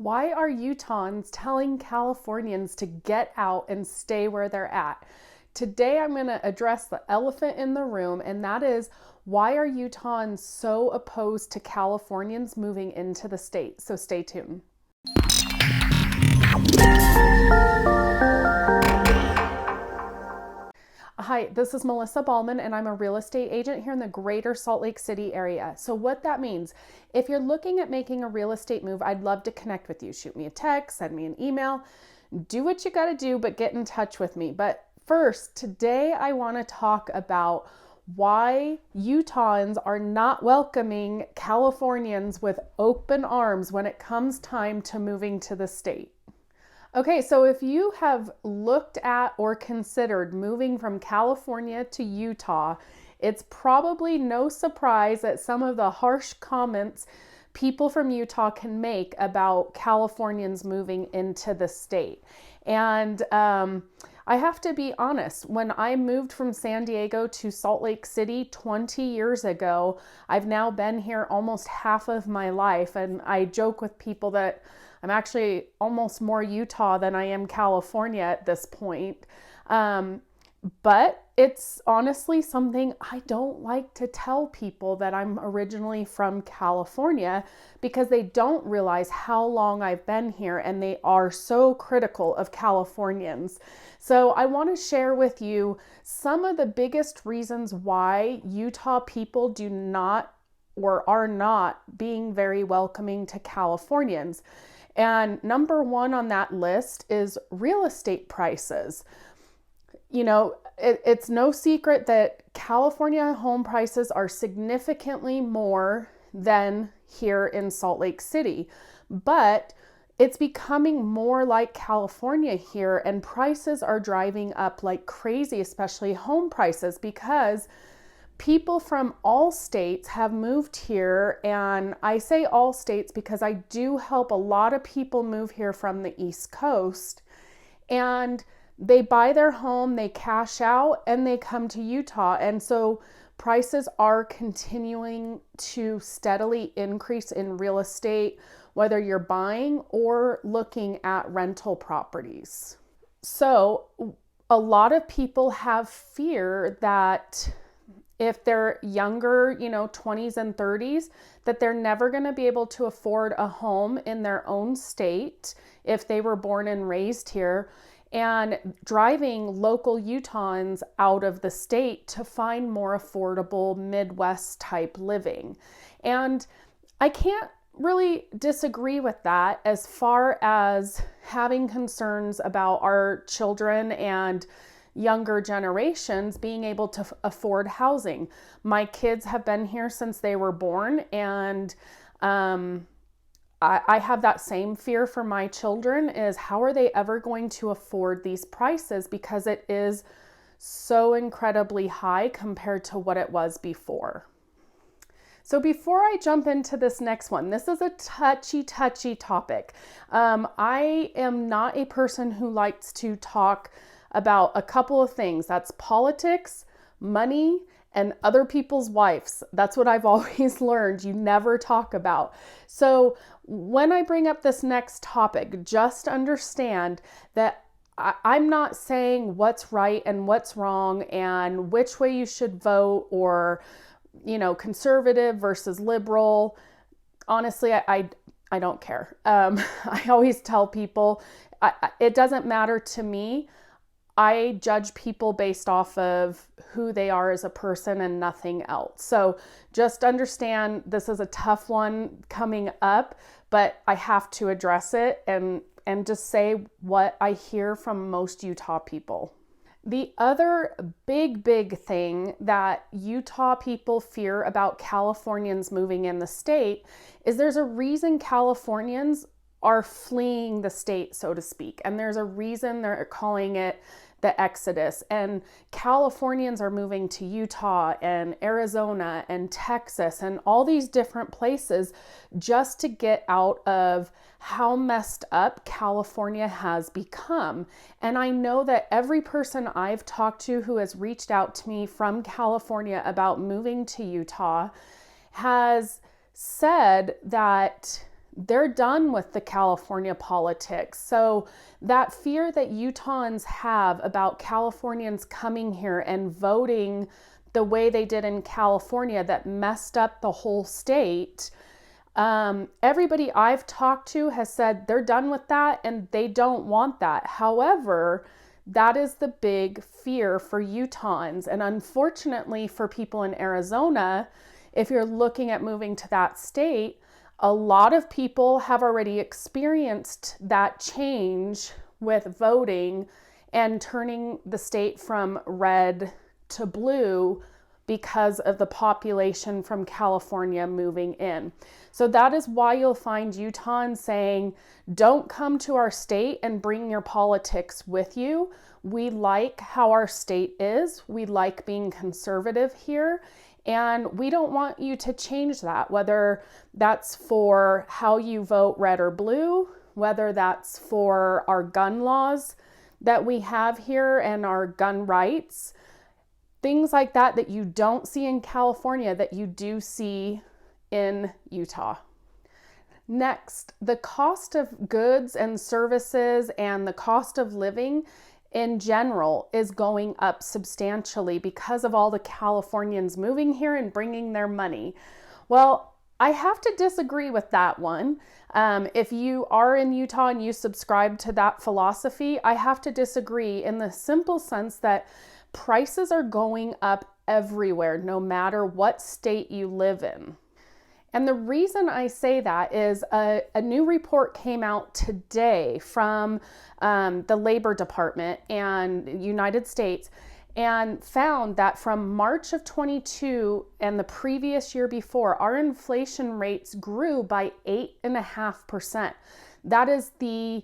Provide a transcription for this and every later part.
Why are Utahns telling Californians to get out and stay where they're at? Today, I'm going to address the elephant in the room, and that is why are Utahns so opposed to Californians moving into the state? So stay tuned. Hi, this is Melissa Ballman, and I'm a real estate agent here in the greater Salt Lake City area. So what that means, if you're looking at making a real estate move, I'd love to connect with you. Shoot me a text, send me an email, do what you got to do, but get in touch with me. But first, today I want to talk about why Utahns are not welcoming Californians with open arms when it comes time to moving to the state. Okay, so if you have looked at or considered moving from California to Utah, it's probably no surprise at some of the harsh comments people from Utah can make about Californians moving into the state. And I have to be honest, when I moved from San Diego to Salt Lake City 20 years ago, I've now been here almost half of my life, and I joke with people that I'm actually almost more Utah than I am California at this point. But it's honestly something I don't like to tell people, that I'm originally from California, because they don't realize how long I've been here and they are so critical of Californians. So I want to share with you some of the biggest reasons why Utah people do not or are not being very welcoming to Californians. And number one on that list is real estate prices. You know, it's no secret that California home prices are significantly more than here in Salt Lake City, but it's becoming more like California here, and prices are driving up like crazy, especially home prices, because people from all states have moved here. And I say all states because I do help a lot of people move here from the East Coast, and they buy their home, they cash out, and they come to Utah. And so prices are continuing to steadily increase in real estate, whether you're buying or looking at rental properties. So a lot of people have fear that if they're younger, 20s and 30s, that they're never going to be able to afford a home in their own state if they were born and raised here, and driving local Utahns out of the state to find more affordable Midwest type living. And I can't really disagree with that, as far as having concerns about our children and younger generations being able to afford housing. My kids have been here since they were born, and I have that same fear for my children, is how are they ever going to afford these prices, because it is so incredibly high compared to what it was before. So before I jump into this next one, this is a touchy topic. I am not a person who likes to talk about a couple of things. That's politics, money, and other people's wives. That's what I've always learned you never talk about. So when I bring up this next topic, just understand that I'm not saying what's right and what's wrong and which way you should vote, or, conservative versus liberal. Honestly, I don't care. I always tell people, it doesn't matter to me. I judge people based off of who they are as a person and nothing else. So just understand this is a tough one coming up, but I have to address it and just say what I hear from most Utah people. The other big thing that Utah people fear about Californians moving in the state is there's a reason Californians are fleeing the state, so to speak. And there's a reason they're calling it the Exodus. And Californians are moving to Utah and Arizona and Texas and all these different places just to get out of how messed up California has become. And I know that every person I've talked to who has reached out to me from California about moving to Utah has said that they're done with the California politics. So that fear that Utahns have about Californians coming here and voting the way they did in California that messed up the whole state, everybody I've talked to has said they're done with that and they don't want that. However, that is the big fear for Utahns. And unfortunately for people in Arizona, if you're looking at moving to that state, a lot of people have already experienced that change with voting and turning the state from red to blue because of the population from California moving in. So that is why you'll find Utahns saying, don't come to our state and bring your politics with you. We like how our state is. We like being conservative here. And we don't want you to change that, whether that's for how you vote red or blue, whether that's for our gun laws that we have here and our gun rights, things like that that you don't see in California that you do see in Utah. Next, the cost of goods and services and the cost of living in general is going up substantially because of all the Californians moving here and bringing their money. Well, I have to disagree with that one. If you are in Utah and you subscribe to that philosophy, I have to disagree in the simple sense that prices are going up everywhere, no matter what state you live in. And the reason I say that is a new report came out today from the Labor Department and United States and found that from March of 22 and the previous year before, our inflation rates grew by 8.5%. That is the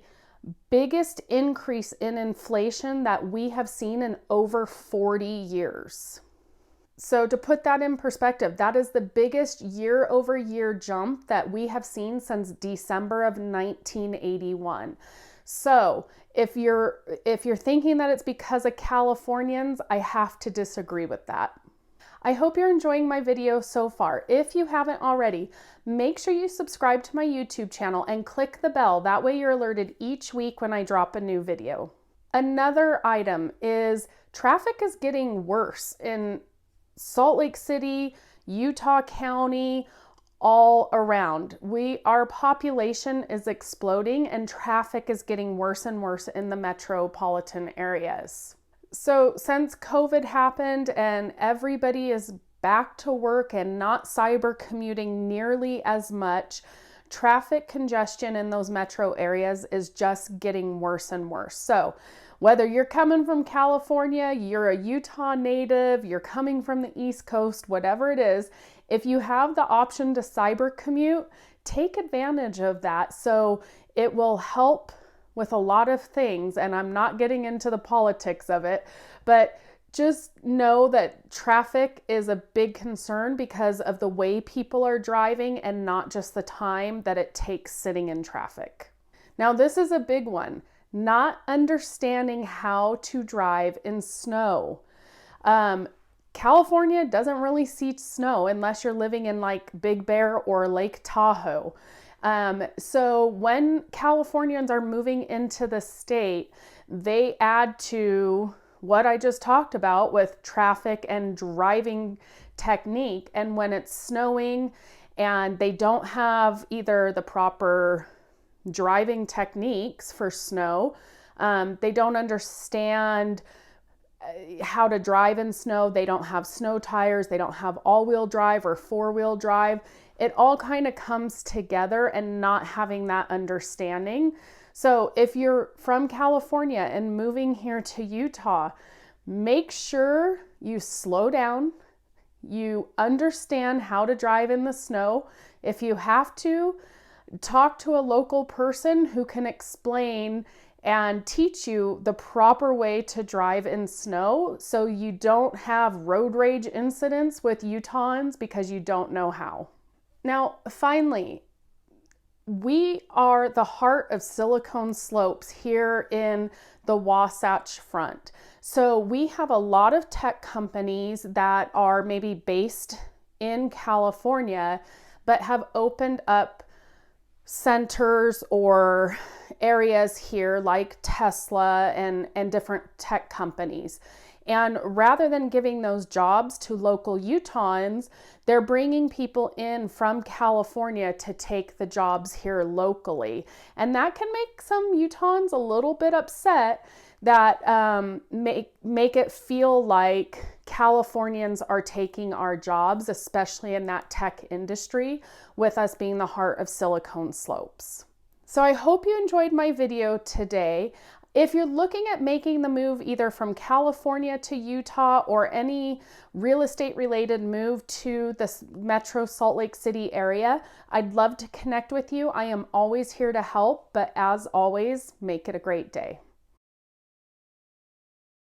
biggest increase in inflation that we have seen in over 40 years. So to put that in perspective, that is the biggest year-over-year jump that we have seen since December of 1981. So if you're thinking that it's because of Californians, I have to disagree with that. I hope you're enjoying my video so far. If you haven't already, make sure you subscribe to my YouTube channel and click the bell. That way you're alerted each week when I drop a new video. Another item is traffic is getting worse in Salt Lake City, Utah County, all around. Our population is exploding and traffic is getting worse and worse in the metropolitan areas. So since COVID happened and everybody is back to work and not cyber commuting nearly as much, traffic congestion in those metro areas is just getting worse and worse. So whether you're coming from California, you're a Utah native, you're coming from the East Coast, whatever it is, if you have the option to cyber commute, take advantage of that. So it will help with a lot of things, and I'm not getting into the politics of it, but just know that traffic is a big concern because of the way people are driving and not just the time that it takes sitting in traffic. Now, this is a big one. Not understanding how to drive in snow. California doesn't really see snow unless you're living in like Big Bear or Lake Tahoe. So when Californians are moving into the state, they add to what I just talked about with traffic and driving technique. And when it's snowing and they don't have either the proper driving techniques for snow, they don't understand how to drive in snow, they don't have snow tires, they don't have all-wheel drive or four-wheel drive. It all kind of comes together and not having that understanding. So if you're from California and moving here to Utah, make sure you slow down, you understand how to drive in the snow. If you have to, talk to a local person who can explain and teach you the proper way to drive in snow so you don't have road rage incidents with Utahns because you don't know how. Now, finally, we are the heart of Silicon Slopes here in the Wasatch Front. So we have a lot of tech companies that are maybe based in California, but have opened up centers or areas here like Tesla and different tech companies. And rather than giving those jobs to local Utahns, they're bringing people in from California to take the jobs here locally. And that can make some Utahns a little bit upset that make it feel like Californians are taking our jobs, especially in that tech industry, with us being the heart of Silicon Slopes. So I hope you enjoyed my video today. If you're looking at making the move either from California to Utah or any real estate related move to the Metro Salt Lake City area, I'd love to connect with you. I am always here to help, but as always, make it a great day.